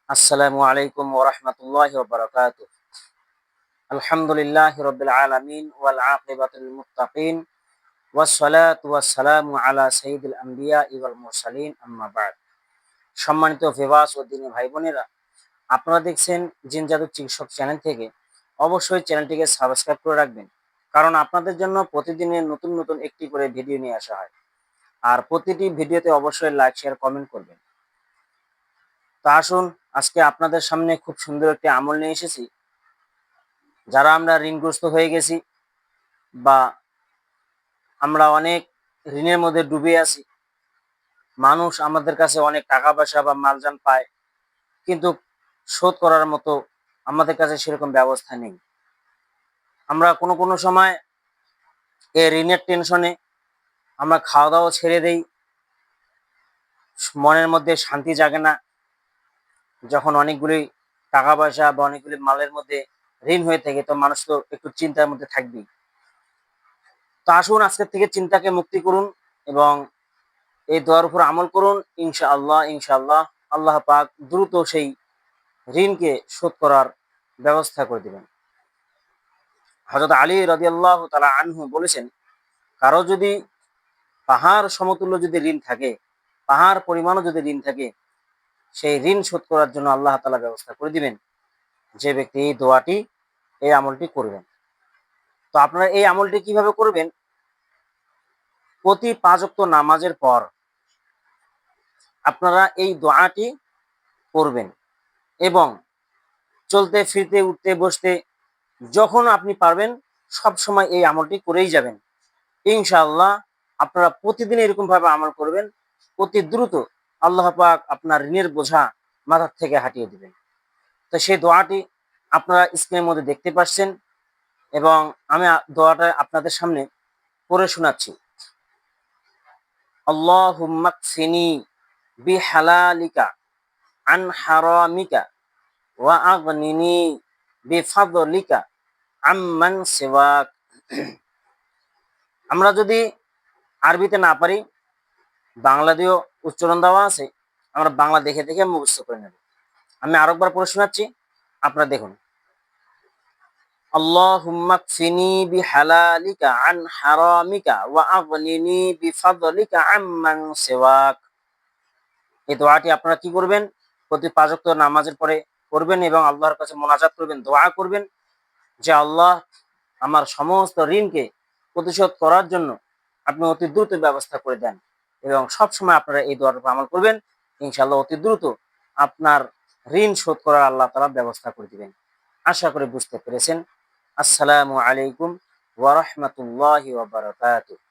আসসালামু আলাইকুম ওয়া রাহমাতুল্লাহি ওয়া বারাকাতুহু। আলহামদুলিল্লাহি রাব্বিল আলামিন ওয়াল আকিবাতুল মুত্তাকিন ওয়াস সালাতু ওয়াস সালামু আলা সাইয়্যিদিল আমবিয়া ওয়াল মুরসালিন আম্মা বা'দ। সম্মানিত ভিউয়ার্স ও দিনী ভাই বোনেরা, আপনারা দেখছেন জিন জাদু চিকিৎসক চ্যানেল থেকে। অবশ্যই চ্যানেলটিকে সাবস্ক্রাইব করে রাখবেন, কারণ আপনাদের জন্য প্রতিদিনের নতুন নতুন একটি করে ভিডিও নিয়ে আসা হয়। আর প্রতিটি ভিডিওতে অবশ্যই লাইক, শেয়ার, কমেন্ট করবেন। তো আসুন, আজকে আপনাদের সামনে খুব সুন্দর একটি আমল নিয়ে এসেছি। যারা আমরা ঋণগ্রস্ত হয়ে গেছি বা আমরা অনেক ঋণের মধ্যে ডুবে আছি, মানুষ আমাদের কাছে অনেক টাকা পয়সা বা মালজান পায়, কিন্তু শোধ করার মতো আমাদের কাছে সেরকম ব্যবস্থা নেই। আমরা কোনো কোনো সময় এই ঋণের টেনশনে আমরা খাওয়া দাওয়া ছেড়ে দেই, মনের মধ্যে শান্তি জাগে না। যখন অনেকগুলি টাকা পয়সা বা অনেকগুলি মালের মধ্যে ঋণ হয়ে থাকে, তো মানুষ তো একটু চিন্তার মধ্যে থাকবেই। তো আসুন, আজকের থেকে চিন্তাকে মুক্তি করুন এবং এই দোয়ার উপর আমল করুন। ইনশাআল্লাহ ইনশাআল্লাহ আল্লাহ পাক দ্রুত সেই ঋণকে শোধ করার ব্যবস্থা করে দিবেন। হযরত আলী রাদিয়াল্লাহু তাআলা আনহু বলেছেন, কারো যদি পাহাড় সমতুল্য যদি ঋণ থাকে, পাহাড় পরিমাণও যদি ঋণ থাকে, সেই ঋণ শোধ করার জন্য আল্লাহ তাআলা ব্যবস্থা করে দিবেন, যে ব্যক্তি এই দোয়াটি, এই আমলটি করবেন। তো আপনারা এই আমলটি কিভাবে করবেন? প্রতি ৫ ওয়াক্ত নামাজের পর আপনারা এই দোয়াটি করবেন এবং চলতে ফিরতে উঠতে বসতে যখন আপনি পারবেন সব সময় এই আমলটি করেই যাবেন। ইনশাআল্লাহ আপনারা প্রতিদিন এরকম ভাবে আমল করবেন, অতি দ্রুত আল্লাহ পাক আপনার ঋণের বোঝা মাথার থেকে হাটিয়ে দিবেন। তো সেই দোয়াটি আপনারা স্ক্রিনের মধ্যে দেখতে পাচ্ছেন এবং আমি দোয়াটা আপনাদের সামনে পড়ে শোনাচ্ছি। আল্লাহুম্মা কফিনি বিহালালিকা আন হারামিকা ওয়া আগনিনি বিফাদলিকা আম্মান সিওয়াক। আমরা যদি আরবিতে না পারি, বাংলা দিয়েও উচ্চারণ দেওয়া আছে, আমরা বাংলা দেখে দেখে মুখস্থ করে নেব। আমি আরেকবার পড়ে শোনাচ্ছি, আপনারা দেখুন। আল্লাহুম্মা কফিনি বিহালালিকা আন হারামিকা ওয়া আগনিনি বিফাদলিকা আম্মান সিওয়াক। এই দোয়াটি আপনারা কি করবেন? প্রতি ৫ ওয়াক্ত নামাজের পরে করবেন এবং আল্লাহর কাছে মোনাজাত করবেন, দোয়া করবেন যে আল্লাহ, আমার সমস্ত ঋণকে প্রতিশোধ করার জন্য আপনি অতি দ্রুত ব্যবস্থা করে দেন এবং সবসময় আপনারা এই দোয়ার উপর আমল করবেন। ইনশাআল্লাহ অতি দ্রুত আপনার ঋণ শোধ করার আল্লাহ তাআলা ব্যবস্থা করে দিবেন। আশা করি বুঝতে পেরেছেন। আসসালামু আলাইকুম ওয়া রাহমাতুল্লাহি ওয়া বারাকাতুহু।